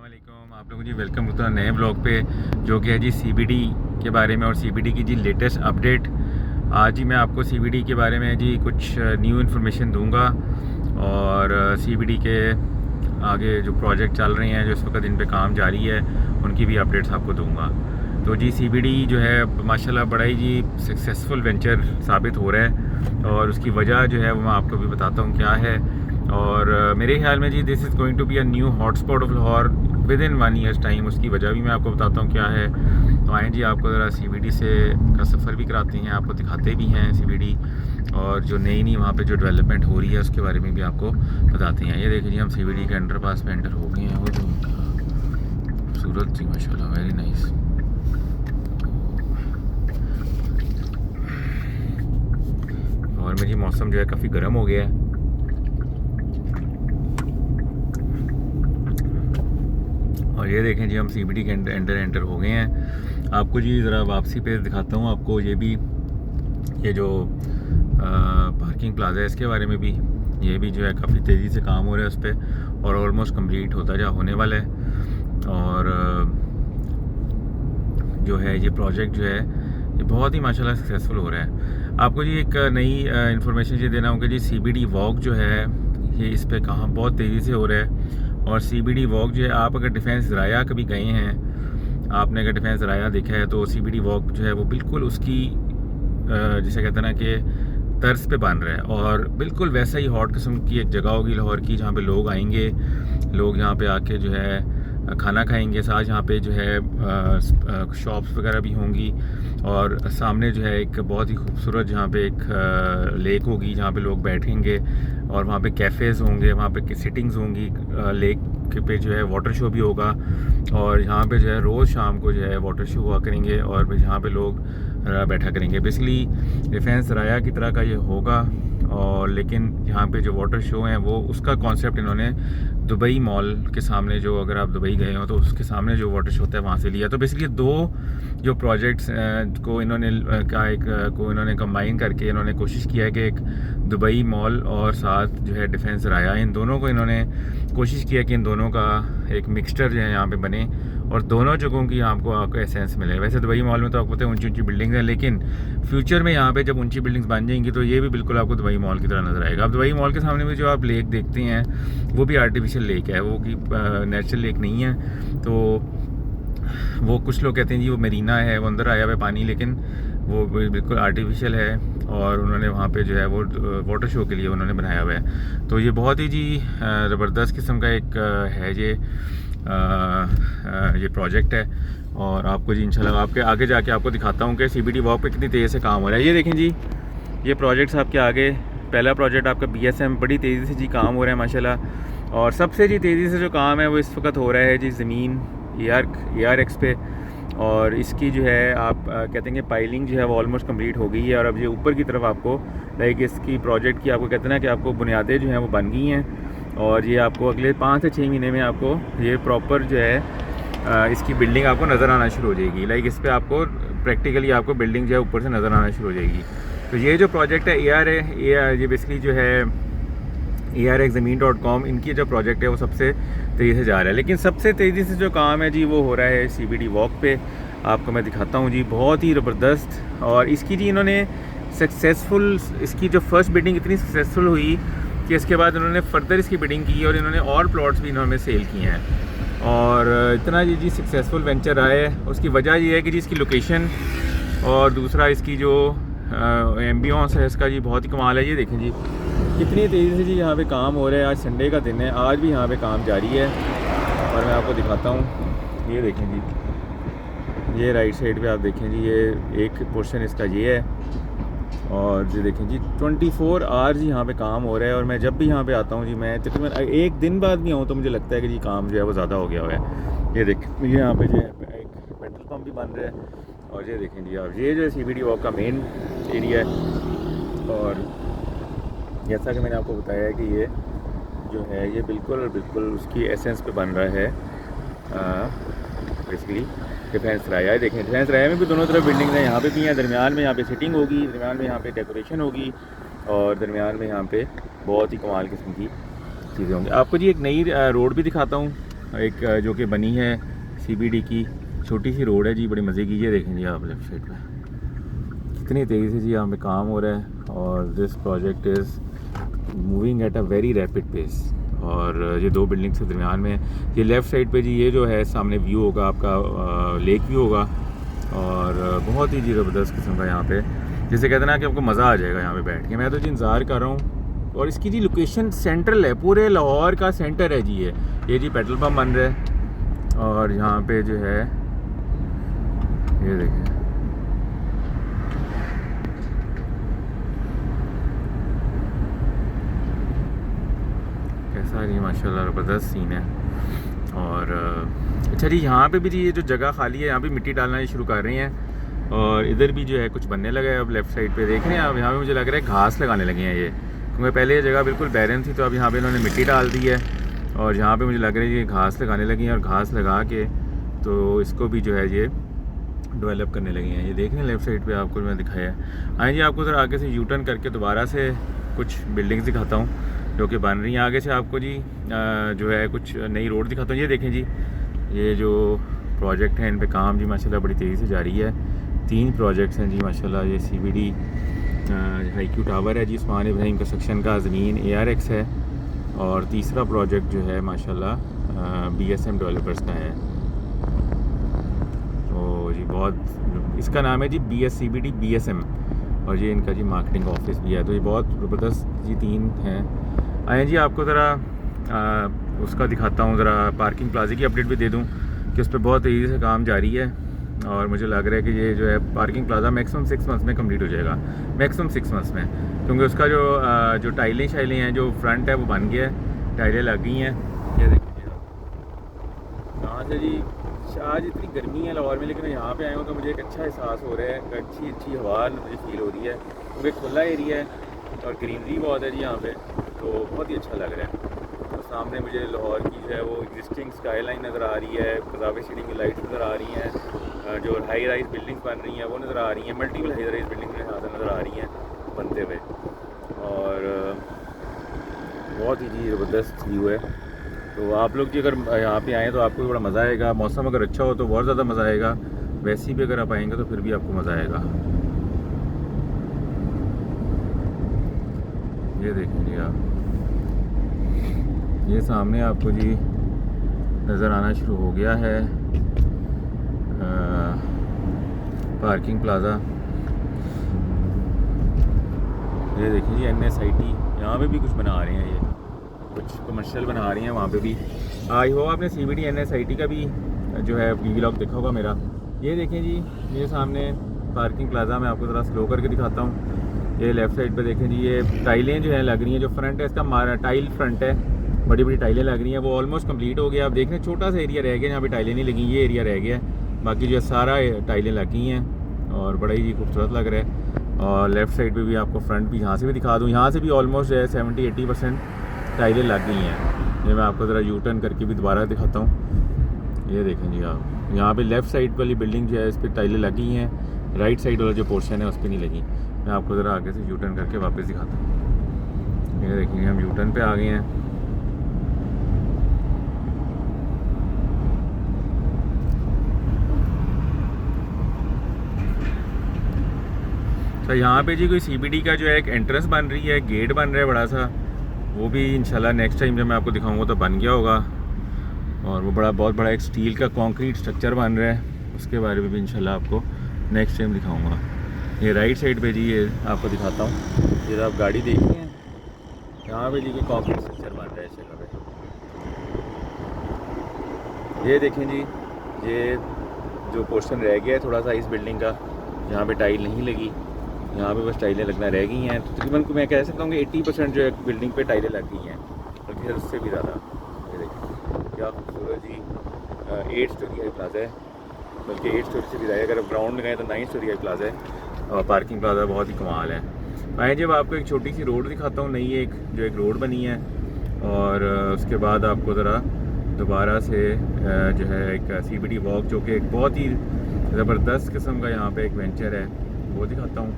अस्सलामुअलैकुम, आप लोगों जी वेलकम करता हूँ नए ब्लॉग पे जो कि है जी सीबीडी के बारे में और सीबीडी की जी लेटेस्ट अपडेट। आज ही मैं आपको सीबीडी के बारे में जी कुछ न्यू इन्फॉर्मेशन दूंगा और सीबीडी के आगे जो प्रोजेक्ट चल रहे हैं, जो इस वक्त इन पे काम जारी है, उनकी भी अपडेट्स आपको दूंगा। तो जी सीबीडी जो है माशाल्लाह बड़ा ही जी सक्सेसफुल वेंचर साबित हो रहा है और उसकी वजह जो है वो मैं आपको भी बताता हूँ क्या है। और मेरे ख्याल में जी this is going to be a new hotspot of Lahore within 1 years time. उसकी वजह भी मैं आपको बताता हूँ क्या है। तो आएँ जी आपको ज़रा सीबीडी से का सफ़र भी कराते हैं, आपको दिखाते भी हैं सीबीडी और जो नई वहाँ पे जो डेवलपमेंट हो रही है उसके बारे में भी आपको बताते हैं। ये देखिए जी हम सीबीडी के अंडरपास में एंटर हो गए हैं। वो जो खूबसूरत जी माशाल्लाह, वेरी नाइस। और में जी मौसम जो है काफ़ी गर्म हो गया है। और ये देखें जी हम सीबीडी के अंदर एंटर हो गए हैं। आपको जी ज़रा वापसी पे दिखाता हूँ आपको ये भी, ये जो पार्किंग प्लाजा है इसके बारे में भी, ये भी जो है काफ़ी तेज़ी से काम हो रहा है उस पर और ऑलमोस्ट कंप्लीट होता होने वाला है। और जो है ये प्रोजेक्ट जो है ये बहुत ही माशाल्लाह सक्सेसफुल हो रहा है। आपको जी एक नई इन्फॉर्मेशन ये देना होगा जी सीबीडी वॉक जो है ये इस पर कहाँ बहुत तेज़ी से हो रहा है। और सीबीडी वॉक जो है, आप अगर डिफेंस राया कभी गए हैं, आपने अगर डिफेंस राया देखा है तो सीबीडी वॉक जो है वो बिल्कुल उसकी जिसे कहते हैं ना कि तर्ज पे बन रहा है और बिल्कुल वैसा ही हॉट किस्म की एक जगह होगी लाहौर की जहाँ पे लोग आएंगे, लोग यहाँ पे आके जो है खाना खाएंगे, साथ यहाँ पे जो है शॉप्स वगैरह भी होंगी और सामने जो है एक बहुत ही खूबसूरत जहाँ पे एक लेक होगी जहाँ पे लोग बैठेंगे और वहाँ पे कैफ़ेज़ होंगे, वहाँ पे सिटिंग्स होंगी, लेक पे जो है वाटर शो भी होगा और यहाँ पे जो है रोज़ शाम को जो है वाटर शो हुआ करेंगे और यहाँ पे लोग बैठा करेंगे। बेसिकली डिफेंस राया की तरह का ये होगा और लेकिन यहाँ पे जो वाटर शो हैं वो उसका कॉन्सेप्ट इन्होंने दुबई मॉल के सामने, जो अगर आप दुबई गए हो तो उसके सामने जो वाटर शो होता है वहाँ से लिया। तो बेसिकली दो जो प्रोजेक्ट्स को इन्होंने कंबाइन करके इन्होंने कोशिश किया है कि एक दुबई मॉल और साथ जो है डिफेंस राया, इन दोनों को इन्होंने कोशिश किया कि इन दोनों का एक मिक्सचर जो है यहाँ पे बने और दोनों जगहों की आपको एसेंस मिले। वैसे दुबई मॉल में तो आपको पता है ऊंची ऊंची बिल्डिंग्स हैं, लेकिन फ्यूचर में यहाँ पे जब ऊंची बिल्डिंग्स बन जाएंगी तो ये भी बिल्कुल आपको दुबई मॉल की तरह नज़र आएगा। अब दुबई मॉल के सामने भी जो आप लेक देखते हैं वो भी आर्टिफिशियल लेक है, वो कि नेचुरल लेक नहीं है। तो वो कुछ लोग कहते हैं जी वो मरीना है, वो अंदर आया हुआ पानी, लेकिन वो बिल्कुल आर्टिफिशियल है और उन्होंने वहाँ पे जो है वो वाटर शो के लिए उन्होंने बनाया हुआ है। तो ये बहुत ही जी ज़बरदस्त किस्म का एक है ये प्रोजेक्ट है और आपको जी इंशाल्लाह आपके आगे जाके आपको दिखाता हूँ कि सीबीडी वॉक पे कितनी तेज़ी से काम हो रहा है। ये देखें जी ये प्रोजेक्ट्स आपके आगे, पहला प्रोजेक्ट आपका बीएसएम, बड़ी तेज़ी से जी काम हो रहा है माशाल्लाह। और सबसे जी तेज़ी से जो काम है वो इस वक्त हो रहा है जी ज़मीन ARX पे और इसकी जो है आप कहते हैं कि पाइलिंग जो है वो ऑलमोस्ट कंप्लीट हो गई है और अब ये ऊपर की तरफ आपको लाइक इसकी प्रोजेक्ट की आपको कहते हैं ना कि आपको बुनियादें जो हैं वो बन गई हैं और ये आपको अगले 5 से 6 महीने में आपको ये प्रॉपर जो है इसकी बिल्डिंग आपको नज़र आना शुरू हो जाएगी। लाइक इस पर आपको प्रैक्टिकली आपको बिल्डिंग जो है ऊपर से नज़र आना शुरू हो जाएगी। तो ये जो प्रोजेक्ट है ये बेसिकली जो है ARXZameen.com, इनकी जो प्रोजेक्ट है वो सबसे तेज़ी से जा रहा है। लेकिन सबसे तेज़ी से जो काम है जी वो हो रहा है सीबीडी वॉक पे। आपको मैं दिखाता हूँ जी, बहुत ही ज़बरदस्त। और इसकी जी इन्होंने सक्सेसफुल, इसकी जो फर्स्ट बिल्डिंग इतनी सक्सेसफुल हुई कि इसके बाद उन्होंने फर्दर इसकी बिल्डिंग की और इन्होंने और प्लॉट्स भी इन्होंने सेल किए हैं और इतना जी सक्सेसफुल वेंचर रहा है। उसकी वजह ये है कि जी इसकी लोकेशन और दूसरा इसकी जो एम्बियंस है इसका जी बहुत ही कमाल है। ये देखें जी कितनी तेज़ी से जी यहाँ पे काम हो रहा है। आज संडे का दिन है, आज भी यहाँ पे काम जारी है और मैं आपको दिखाता हूँ। ये देखें जी, ये राइट साइड पे आप देखें जी, ये एक पोर्शन इसका ये है और ये देखें जी 24 आवर्स यहाँ पे काम हो रहा है। और मैं जब भी यहाँ पे आता हूँ जी, मैं तकरीबन एक दिन बाद भी आऊँ तो मुझे लगता है कि जी काम जो है वो ज़्यादा हो गया हुआ है। ये देखें ये यहाँ पे जो है एक पेट्रोल पम्प भी बन रहा है और ये देखें जी आप, ये जो है सीबीडी वॉक का मेन एरिया है। और जैसा कि मैंने आपको बताया है कि ये जो है ये बिल्कुल उसकी एसेंस पे बन रहा है बेसिकली डिफेंस राया है। देखें डिफेंस राया में भी दोनों तरफ बिल्डिंग है, यहाँ पे भी हैं, दरमियान में यहाँ पे सिटिंग होगी, दरमियान में यहाँ पे डेकोरेशन होगी और दरमियान में यहाँ पे बहुत ही कमाल किस्म की चीज़ें होंगी। आपको जी एक नई रोड भी दिखाता हूँ एक जो कि बनी है CBD की छोटी सी रोड है जी, बड़ी मज़े की। ये देखें जी आप लेफ्ट साइड पे कितनी तेज़ी से जी यहाँ पे काम हो रहा है और this project is moving at a very rapid pace. और ये दो बिल्डिंग्स के दरमियान में ये लेफ़्ट साइड पे जी ये जो है सामने व्यू होगा आपका लेक व्यू होगा और बहुत ही जी ज़बरदस्त किस्म का यहाँ पे जैसे कहते हैं ना कि आपको मज़ा आ जाएगा यहाँ पे बैठ के। मैं तो जी इंतज़ार कर रहा हूँ। और इसकी जी लोकेशन सेंट्रल है, पूरे लाहौर का सेंटर है जी ये जी पेट्रोल पम्प बन रहा है और यहाँ पे जो है ये देखें कैसा जी माशाल्लाह ज़बरदस्त सीन है। और अच्छा जी यहाँ पे भी जी ये जो जगह खाली है यहाँ पे मिट्टी डालना ही शुरू कर रही हैं और इधर भी जो है कुछ बनने लगा है। अब लेफ़्ट साइड पे देख रहे हैं आप, यहाँ पे मुझे लग रहा है घास लगाने लगे हैं ये, क्योंकि पहले ये जगह बिल्कुल बैरन थी तो अब यहाँ पे इन्होंने मिट्टी डाल दी है और यहाँ पे मुझे लग रहा है ये घास लगाने लगी हैं और घास लगा के तो इसको भी जो है ये डेवलप करने लगे हैं। ये देख रहे हैं लेफ़्ट साइड पे आपको मैं दिखाया है। आइए आपको ज़रा आगे से यू टर्न करके दोबारा से कुछ बिल्डिंग्स दिखाता हूँ जो कि बन रही हैं। आगे से आपको जी जो है कुछ नई रोड दिखाता हूँ। ये देखें जी ये जो प्रोजेक्ट हैं इन पे काम जी माशाल्लाह बड़ी तेज़ी से जारी है। 3 प्रोजेक्ट्स हैं जी माशाल्लाह। ये CBD हाईक्यू टावर है जी उस्मान इब्राहिम कंस्ट्रक्शन का, ज़मीन ARX है और तीसरा प्रोजेक्ट जो है माशाल्लाह BSM डेवलपर्स का है। तो जी बहुत इसका नाम है जी CBD BSM और ये इनका जी मार्केटिंग ऑफिस भी है। तो ये बहुत ज़बरदस्त जी 3 हैं। आए जी आपको ज़रा उसका दिखाता हूँ, ज़रा पार्किंग प्लाजे की अपडेट भी दे दूँ कि उस पर बहुत तेज़ी से काम जारी है और मुझे लग रहा है कि ये जो है पार्किंग प्लाजा मैक्सिमम 6 मंथ्स में कंप्लीट हो जाएगा, मैक्सिमम 6 मंथ्स में, क्योंकि उसका जो टाइलें शाइलें हैं जो फ्रंट है वो बन गया है, टाइलें लग गई हैं। ये देखिए कहाँ से जी आज इतनी गर्मी है लाहौर में, लेकिन यहाँ पे आया हूँ तो मुझे एक अच्छा एहसास हो रहा है, अच्छी हवा मुझे फील हो रही है क्योंकि खुला एरिया है और ग्रीनरी बहुत है जी यहाँ पे, तो बहुत ही अच्छा लग रहा है। तो सामने मुझे लाहौर की जो है वो एग्जिस्टिंग स्काई लाइन नज़र आ रही है, कज़ावे सिटी की लाइट्स नज़र आ रही हैं, जो हाई राइज बिल्डिंग्स बन रही हैं वो नज़र आ रही हैं, मल्टीपल हाई राइज बिल्डिंग मेरे हाथ नज़र आ रही हैं बनते हुए और बहुत ही जी ज़बरदस्त व्यू है। तो आप लोग जी अगर यहाँ पे आएँ तो आपको भी बड़ा मज़ा आएगा। मौसम अगर अच्छा हो तो बहुत ज़्यादा मज़ा आएगा, वैसे ही भी अगर आप आएँगे तो फिर भी आपको मज़ा आएगा। ये देखें जी आप, ये सामने आपको जी नज़र आना शुरू हो गया है पार्किंग प्लाज़ा। ये देखिए जी NSIT यहाँ पे भी कुछ बना रहे हैं, ये कुछ कमर्शियल बना रही हैं वहाँ पे भी। आई हो आपने CBD NSIT का भी जो है व्लॉग देखा होगा मेरा। ये देखें जी ये सामने पार्किंग प्लाज़ा, मैं आपको ज़रा स्लो करके दिखाता हूँ। ये लेफ़्ट साइड पे देखें जी ये टाइलें जो हैं लग रही हैं, जो फ्रंट है इसका टाइल फ्रंट है, बड़ी बड़ी टाइलें लग रही हैं, वो ऑलमोस्ट कंप्लीट हो गया। आप देख रहे हैं छोटा सा एरिया रह गया यहाँ पे टाइलें नहीं लगी, ये एरिया रह गया है, बाकी जो सारा टाइलें लग गई हैं और बड़ा ही खूबसूरत लग रहा है। और लेफ़्ट साइड पे भी आपको फ्रंट भी यहाँ से भी दिखा दूँ, यहाँ से भी ऑलमोस्ट जो है 70-80% टाइलें लग गई हैं। ये मैं आपको ज़रा यू टर्न करके भी दोबारा दिखाता हूँ। ये देखें जी आप, यहाँ पे लेफ़्ट साइड वाली बिल्डिंग जो है इस पर टाइलें लगी हैं, राइट साइड वाला जो पोर्शन है उस पर नहीं लगी। मैं आपको ज़रा आगे से यू टर्न करके वापस दिखाता हूँ। ये देखिए हम यू टर्न पे आ गए हैं। तो यहाँ पे जी कोई CBD का जो है एक एंट्रेंस बन रही है, गेट बन रहा है बड़ा सा, वो भी इंशाल्लाह नेक्स्ट टाइम जब मैं आपको दिखाऊंगा तो बन गया होगा। और वो बहुत बड़ा एक स्टील का कंक्रीट स्ट्रक्चर बन रहा है, उसके बारे में भी इंशाल्लाह आपको नेक्स्ट टाइम दिखाऊंगा। ये राइट साइड पे जी ये आपको दिखाता हूँ, ये आप गाड़ी देख रहे हैं, यहाँ पे जी कोई कंक्रीट स्ट्रक्चर बन रहा है इस जगह पे। ये देखें जी ये जो पोर्शन रह गया है थोड़ा सा इस बिल्डिंग का, यहाँ पे टाइल नहीं लगी, यहाँ पे बस टाइलें लगना रह गई हैं। तो तकरीबन मैं कह सकता हूँ कि 80% जो है बिल्डिंग पे टाइलें लग गई हैं, बल्कि उससे भी ज़्यादा। ये देखिए क्या खूबसूरत जी 8 स्टोरी का प्लाजा है, बल्कि 8 स्टोरी से भी ज़्यादा, अगर ग्राउंड में गए तो 9 स्टोरी का प्लाजा है और पार्किंग प्लाजा बहुत ही कमाल है। आए जब आपको एक छोटी सी रोड दिखाता हूँ, नई एक रोड बनी है और उसके बाद आपको ज़रा दोबारा से जो है एक CBD वॉक जो कि एक बहुत ही ज़बरदस्त किस्म का यहाँ पे एक वेंचर है वो दिखाता हूँ,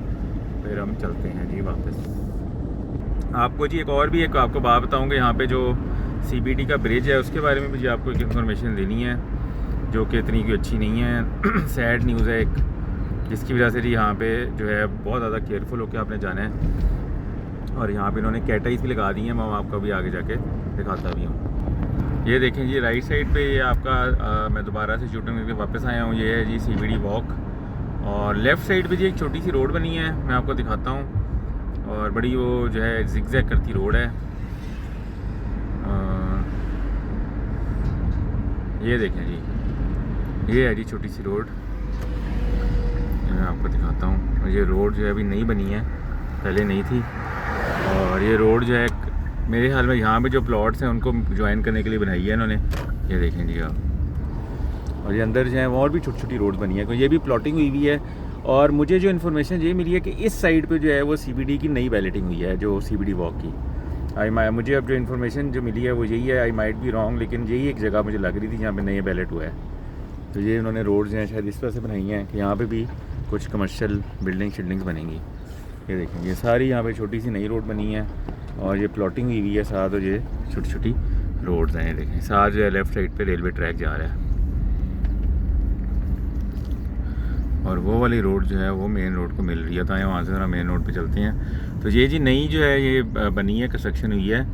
फिर हम चलते हैं जी वापस। आपको जी एक और भी एक आपको बात बताऊँगा, यहाँ पे जो CBD का ब्रिज है उसके बारे में भी जी आपको एक इन्फॉर्मेशन देनी है, जो कि इतनी कोई अच्छी नहीं है। सैड न्यूज़ है एक, जिसकी वजह से जी यहाँ पे जो है बहुत ज़्यादा केयरफुल होकर आपने जाना है। और यहाँ पे इन्होंने कैटाइस भी लगा दी हैं, मैं आपको भी आगे जाके दिखाता भी हूँ। ये देखें जी राइट साइड पे ये आपका मैं दोबारा से शूटिंग करके वापस आया हूँ, ये है जी CBD वॉक। और लेफ़्ट साइड पे जी एक छोटी सी रोड बनी है, मैं आपको दिखाता हूँ। और बड़ी वो जो है जिगजैग करती रोड है। ये देखें जी, ये है जी छोटी सी रोड, मैं आपको दिखाता हूँ। और ये रोड जो है अभी नई बनी है, पहले नहीं थी। और ये रोड जो है मेरे ख्याल में यहाँ पे जो प्लॉट्स हैं उनको ज्वाइन करने के लिए बनाई है इन्होंने। ये देखें जी आप। और ये अंदर जो है और भी छोटी छोटी रोड बनी है, क्योंकि ये भी प्लॉटिंग हुई हुई है। और मुझे जो इन्फॉर्मेशन ये मिली है कि इस साइड पे जो है वो CBD की नई बैलेटिंग हुई है, जो CBD वॉक की। मुझे अब जो इन्फॉर्मेशन जो मिली है वो यही है, आई माइट बी रॉन्ग, लेकिन यही एक जगह मुझे लग रही थी जहाँ पे नए बैलेट हुआ है। तो ये इन्होंने रोड्स हैं शायद इस तरह से बनाई हैं कि यहाँ पे भी कुछ कमर्शियल बिल्डिंग्स बनेंगी। ये देखें ये सारी यहाँ पे छोटी सी नई रोड बनी है और ये प्लॉटिंग हुई हुई है साथ, और ये छोटी छोटी रोड्स हैं। ये देखें साथ जो है लेफ़्ट साइड पे रेलवे ट्रैक जा रहा है, और वो वाली रोड जो है वो मेन रोड को मिल रही है। तो आए वहाँ से ज़रा मेन रोड पे चलते हैं। तो ये जी नई जो है ये बनी है, कंस्ट्रक्शन हुई है।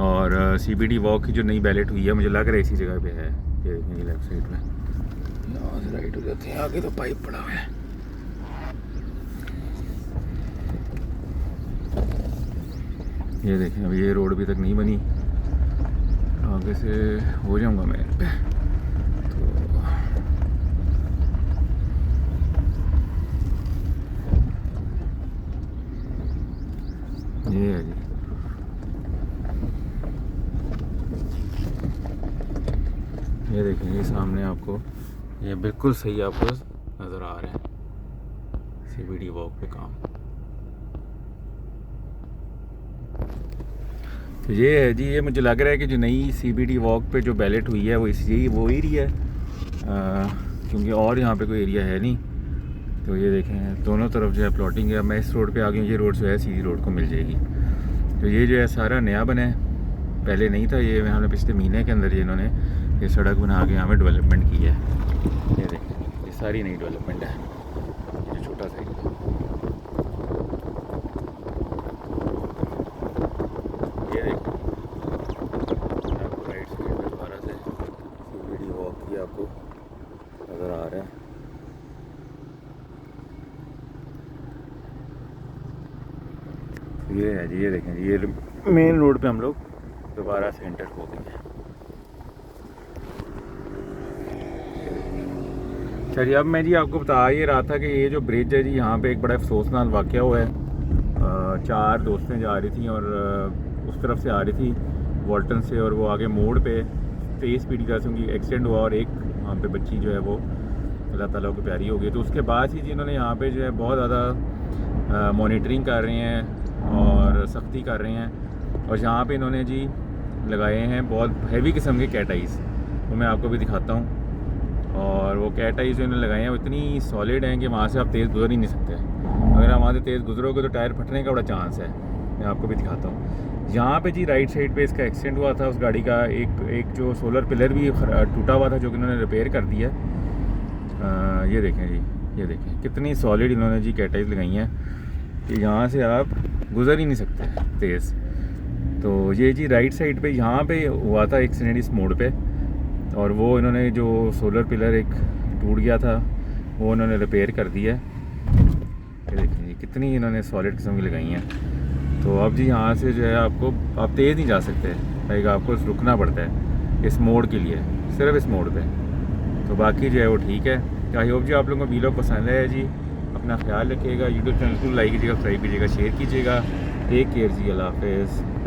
और CBD वॉक की जो नई बैलेट हुई है मुझे लग रहा है इसी जगह पे है। ये देखें लेफ़्ट साइड में, यहाँ से राइट हो जाते हैं, आगे तो पाइप पड़ा हुआ है। ये देखें अभी ये रोड अभी तक नहीं बनी, आगे से हो जाऊंगा मैं पे। तो ये है जी, ये देखें ये सामने आपको ये बिल्कुल सही आपको नज़र आ रहा है CBD वॉक पे काम। तो ये है जी, ये मुझे लग रहा है कि जो नई CBD वॉक पे जो बैलेट हुई है वो वो एरिया है, क्योंकि और यहाँ पे कोई एरिया है नहीं। तो ये देखें दोनों तरफ जो है प्लॉटिंग है। मैं इस रोड पे आ गई हूँ, ये रोड जो है सीधी रोड को मिल जाएगी। तो ये जो है सारा नया बना है, पहले नहीं था। ये हमने पिछले महीने के अंदर ये इन्होंने ये सड़क बना के यहाँ पे डेवलपमेंट की है। ये देखें ये सारी नई डेवलपमेंट है, ये छोटा सा ये देखें आपको राइट साइड में दोबारा से CBD वॉक की आपको नज़र आ रहा है। ये है जी, ये देखें जी, ये मेन रोड पे हम लोग दोबारा से एंटर हो गए हैं। चलिए अब मैं जी आपको बता ये रहा था कि ये जो ब्रिज है जी, यहाँ पे एक बड़ा अफसोसनाक वाक़या हुआ है। 4 दोस्तें जा रही थी और उस तरफ से आ रही थी वॉल्टन से, और वो आगे मोड़ पे तेज़ स्पीड की तरह से उनकी एक्सीडेंट हुआ और एक वहाँ पे बच्ची जो है वो अल्लाह ताला को प्यारी हो गई। तो उसके बाद ही जी इन्होंने यहाँ पे जो है बहुत ज़्यादा मॉनिटरिंग कर रहे हैं और सख्ती कर रहे हैं। और यहाँ पे इन्होंने जी लगाए हैं बहुत हैवी किस्म के कैटाइस, वो मैं आपको भी दिखाता हूँ। और वो कैटाइस जो इन्होंने लगाए हैं वो इतनी सॉलिड हैं कि वहाँ से आप तेज़ गुजर ही नहीं सकते। अगर आप वहाँ से तेज़ गुजरोगे तो टायर फटने का बड़ा चांस है। मैं आपको भी दिखाता हूँ। यहाँ पे जी राइट साइड पे इसका एक्सीडेंट हुआ था उस गाड़ी का। एक जो सोलर पिलर भी टूटा हुआ था जो कि इन्होंने रिपेयर कर दिया। ये देखें जी, ये देखें कितनी सॉलिड इन्होंने जी कैटाइस लगाई हैं कि यहाँ से आप गुज़र ही नहीं सकते तेज़। तो ये जी राइट साइड पे यहाँ पे हुआ था एक्सीडेंट इस मोड़ पे, और वो इन्होंने जो सोलर पिलर एक टूट गया था वो इन्होंने रिपेयर कर दिया। ये देखें जी कितनी इन्होंने सॉलिड किस्म की लगाई हैं। तो अब जी यहाँ से जो है आपको आप तेज़ नहीं जा सकते, लाइक आपको रुकना पड़ता है इस मोड़ के लिए, सिर्फ इस मोड़ पे। तो बाकी जो है वो ठीक है। आई होप जो आप लोगों को वीडियो पसंद है जी, अपना ख्याल रखिएगा। यूट्यूब चैनल को लाइक कीजिएगा, सब्सक्राइब कीजिएगा, शेयर कीजिएगा। टेक केयर जी, अल्लाह हाफ़िज़।